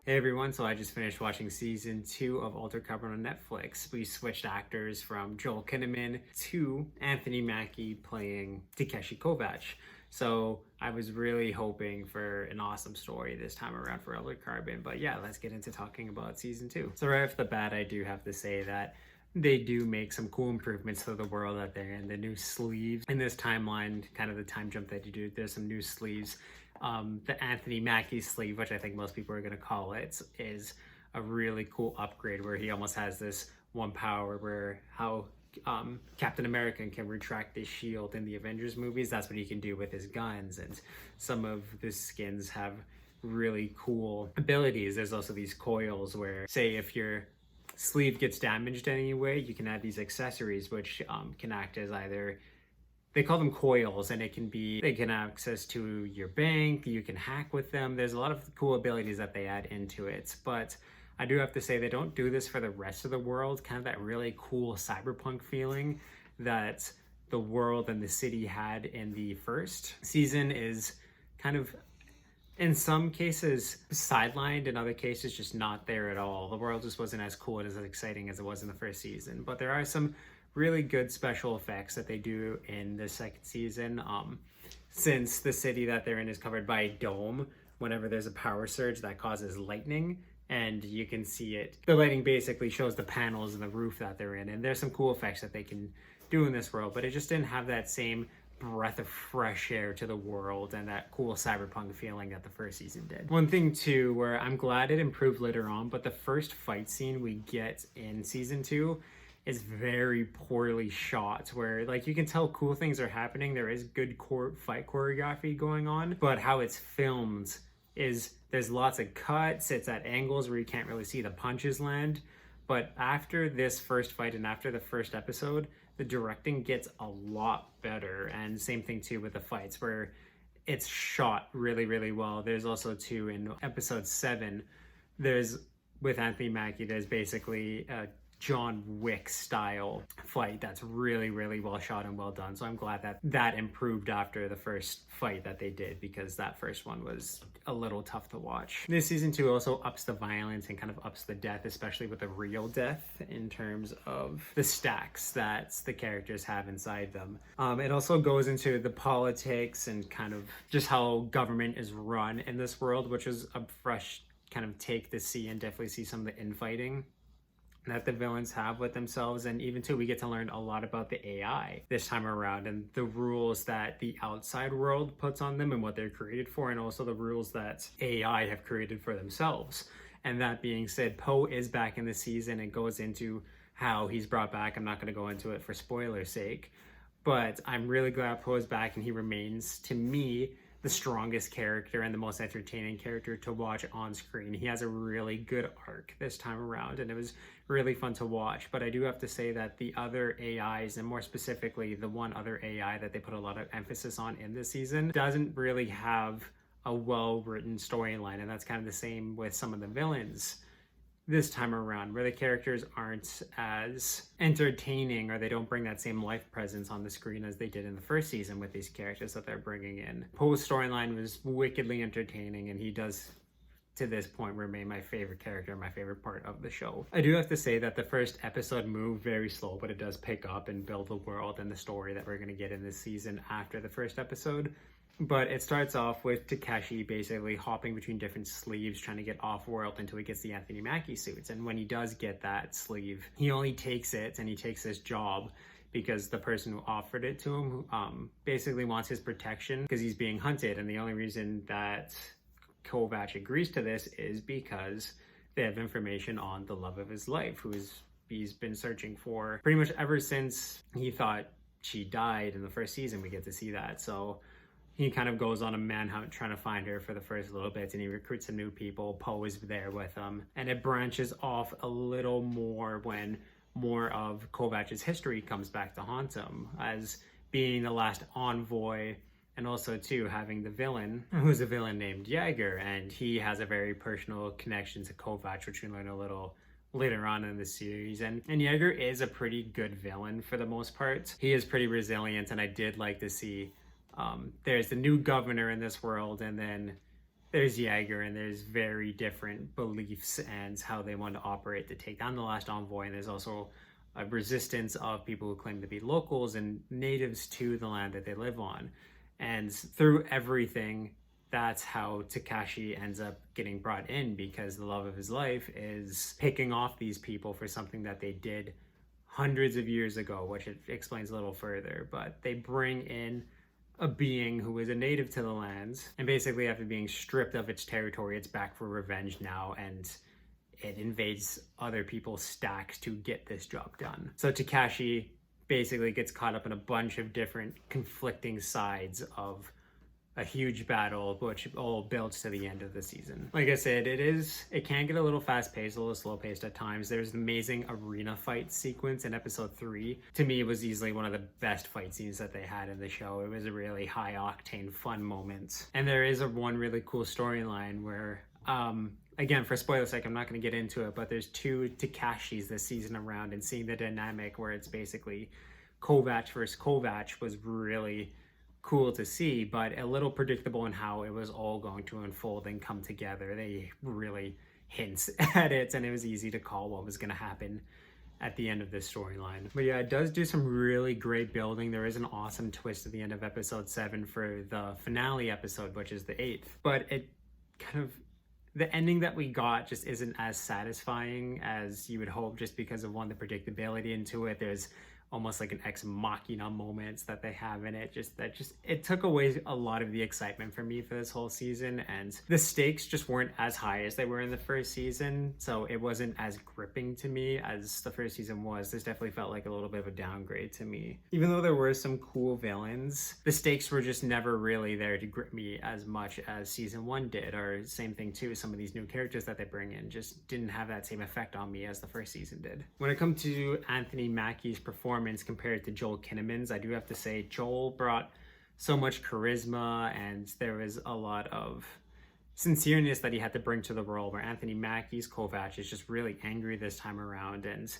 Hey everyone, so I just finished watching season 2 of Altered Carbon on Netflix. We switched actors from Joel Kinnaman to Anthony Mackie playing Takeshi Kovacs. So I was really hoping for an awesome story this time around for Altered Carbon. But yeah, let's get into talking about season 2. So right off the bat, I do have to say that they do make some cool improvements to the world that they're in. The new sleeves in this timeline, kind of the time jump that you do, there's some new sleeves. The Anthony Mackie sleeve, which I think most people are going to call it, is a really cool upgrade where he almost has this one power where how Captain America can retract his shield in the Avengers movies. That's what he can do with his guns, and some of the skins have really cool abilities. There's also these coils where, say, if your sleeve gets damaged anyway, you can add these accessories which can act as either, they call them coils, and they can access to your bank, you can hack with them. There's a lot of cool abilities that they add into it, but I do have to say they don't do this for the rest of the world. Kind of that really cool cyberpunk feeling that the world and the city had in the first season is kind of, in some cases, sidelined, in other cases just not there at all. The world just wasn't as cool and as exciting as it was in the first season, but there are some really good special effects that they do in the second season. Since the city that they're in is covered by a dome, whenever there's a power surge that causes lightning, and you can see it, the lighting basically shows the panels and the roof that they're in, and there's some cool effects that they can do in this world, but it just didn't have that same breath of fresh air to the world and that cool cyberpunk feeling that the first season did. One thing too, where I'm glad it improved later on, but the first fight scene we get in season 2 is very poorly shot, where like you can tell cool things are happening, there is good fight choreography going on, but how it's filmed is there's lots of cuts, it's at angles where you can't really see the punches land. But after this first fight and after the first episode, the directing gets a lot better, and same thing too with the fights where it's shot really, really well. There's also too in episode 7, there's, with Anthony Mackie, there's basically a John Wick style fight that's really, really well shot and well done. So I'm glad that that improved after the first fight that they did, because that first one was a little tough to watch. This season 2 also ups the violence and kind of ups the death, especially with the real death in terms of the stacks that the characters have inside them. It also goes into the politics and kind of just how government is run in this world, which is a fresh kind of take to see, and definitely see some of the infighting that the villains have with themselves. And even too, we get to learn a lot about the AI this time around, and the rules that the outside world puts on them and what they're created for, and also the rules that AI have created for themselves. And that being said, Poe is back in the season and goes into how he's brought back. I'm not going to go into it for spoiler's sake, but I'm really glad Poe is back, and he remains, to me, the strongest character and the most entertaining character to watch on screen. He has a really good arc this time around, and it was really fun to watch. But I do have to say that the other AIs, and more specifically the one other AI that they put a lot of emphasis on in this season, doesn't really have a well-written storyline, and that's kind of the same with some of the villains this time around, where the characters aren't as entertaining, or they don't bring that same life presence on the screen as they did in the first season with these characters that they're bringing in. Poe's storyline was wickedly entertaining, and he does, to this point, remain my favorite character, my favorite part of the show. I do have to say that the first episode moved very slow, but it does pick up and build the world and the story that we're going to get in this season after the first episode. But it starts off with Takeshi basically hopping between different sleeves, trying to get off-world until he gets the Anthony Mackie suits. And when he does get that sleeve, he only takes it, and he takes this job because the person who offered it to him basically wants his protection because he's being hunted. And the only reason that Kovacs agrees to this is because they have information on the love of his life, he's been searching for pretty much ever since he thought she died in the first season. We get to see that. So he kind of goes on a manhunt trying to find her for the first little bit, and he recruits some new people. Poe is there with him, and it branches off a little more when more of Kovacs' history comes back to haunt him, as being the last envoy, and also too having the villain, who's a villain named Jaeger, and he has a very personal connection to Kovacs, which we learn a little later on in the series. And Jaeger is a pretty good villain for the most part. He is pretty resilient, and I did like to see there's the new governor in this world, and then there's Jaeger, and there's very different beliefs and how they want to operate to take down the last envoy. And there's also a resistance of people who claim to be locals and natives to the land that they live on. And through everything, that's how Takashi ends up getting brought in, because the love of his life is picking off these people for something that they did hundreds of years ago, which it explains a little further. But they bring in a being who is a native to the lands, and basically after being stripped of its territory, it's back for revenge now, and it invades other people's stacks to get this job done. So Takashi basically gets caught up in a bunch of different conflicting sides of a huge battle, which all builds to the end of the season. Like I said, it can get a little fast-paced, a little slow-paced at times. There's an amazing arena fight sequence in episode 3. To me, it was easily one of the best fight scenes that they had in the show. It was a really high-octane, fun moment. And there is one really cool storyline where, again, for spoiler's sake, I'm not going to get into it, but there's 2 Takashis this season around, and seeing the dynamic where it's basically Kovac versus Kovac was really cool to see, but a little predictable in how it was all going to unfold and come together. They really hints at it, and it was easy to call what was going to happen at the end of this storyline. But yeah, it does do some really great building. There is an awesome twist at the end of episode 7 for the finale episode, which is the 8th. But it kind of, the ending that we got just isn't as satisfying as you would hope, just because of the predictability into it. There's almost like an ex machina moments that they have in it. It took away a lot of the excitement for me for this whole season, and the stakes just weren't as high as they were in the first season, so it wasn't as gripping to me as the first season was. This definitely felt like a little bit of a downgrade to me. Even though there were some cool villains, the stakes were just never really there to grip me as much as season 1 did, or same thing too, some of these new characters that they bring in just didn't have that same effect on me as the first season did. When it comes to Anthony Mackie's performance compared to Joel Kinnaman's, I do have to say Joel brought so much charisma, and there was a lot of sincereness that he had to bring to the role, where Anthony Mackie's Kovac is just really angry this time around, and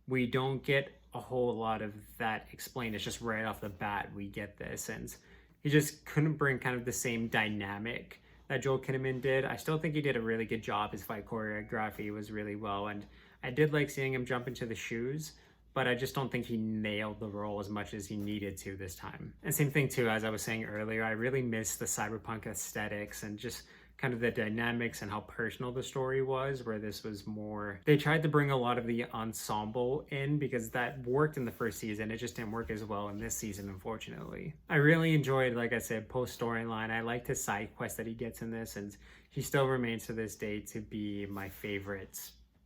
we don't get a whole lot of that explained. It's just right off the bat we get this, and he just couldn't bring kind of the same dynamic that Joel Kinnaman did. I still think he did a really good job. His fight choreography was really well, and I did like seeing him jump into the shoes, but I just don't think he nailed the role as much as he needed to this time. And same thing too, as I was saying earlier, I really miss the cyberpunk aesthetics and just kind of the dynamics and how personal the story was, where this was more, they tried to bring a lot of the ensemble in, because that worked in the first season. It just didn't work as well in this season, unfortunately. I really enjoyed, like I said, post storyline. I liked his side quest that he gets in this, and he still remains to this day to be my favorite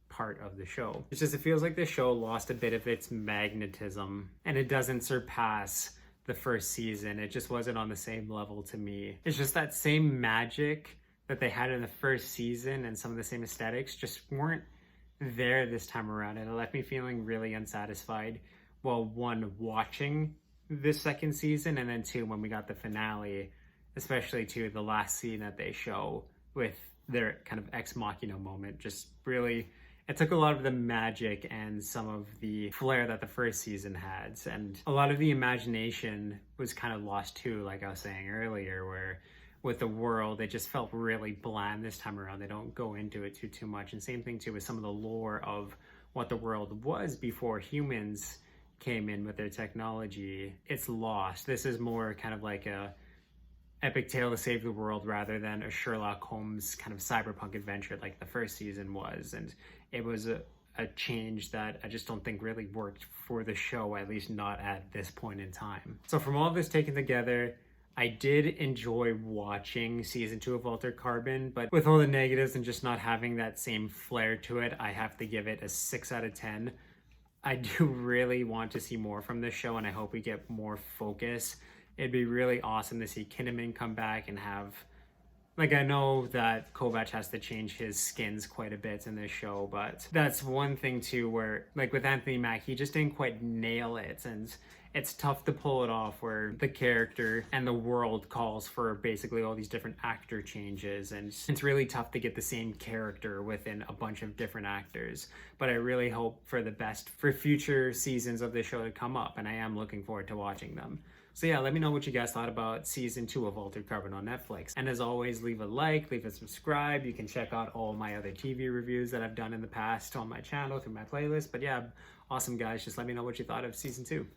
part of the show. It's just, it feels like the show lost a bit of its magnetism, and it doesn't surpass the first season. It just wasn't on the same level to me. It's just that same magic that they had in the first season, and some of the same aesthetics just weren't there this time around, and it left me feeling really unsatisfied. Well, 1, watching this second season, and then 2, when we got the finale, especially 2, the last scene that they show with their kind of ex machina moment, just really, it took a lot of the magic and some of the flair that the first season had, and a lot of the imagination was kind of lost too, like I was saying earlier, where with the world, it just felt really bland this time around. They don't go into it too much. And same thing too with some of the lore of what the world was before humans came in with their technology. It's lost. This is more kind of like a epic tale to save the world, rather than a Sherlock Holmes kind of cyberpunk adventure like the first season was. And it was a change that I just don't think really worked for the show, at least not at this point in time. So from all of this taken together, I did enjoy watching season 2 of Altered Carbon, but with all the negatives and just not having that same flair to it, I have to give it a 6 out of 10. I do really want to see more from this show, and I hope we get more focus. It'd be really awesome to see Kinnaman come back and have, like, I know that Kovac has to change his skins quite a bit in this show, but that's one thing too, where, like with Anthony Mackie, he just didn't quite nail it, and it's tough to pull it off where the character and the world calls for basically all these different actor changes, and it's really tough to get the same character within a bunch of different actors. But I really hope for the best for future seasons of the show to come up, and I am looking forward to watching them. So yeah, let me know what you guys thought about season 2 of Altered Carbon on Netflix. And as always, leave a like, leave a subscribe. You can check out all my other TV reviews that I've done in the past on my channel through my playlist. But yeah, awesome guys. Just let me know what you thought of season 2.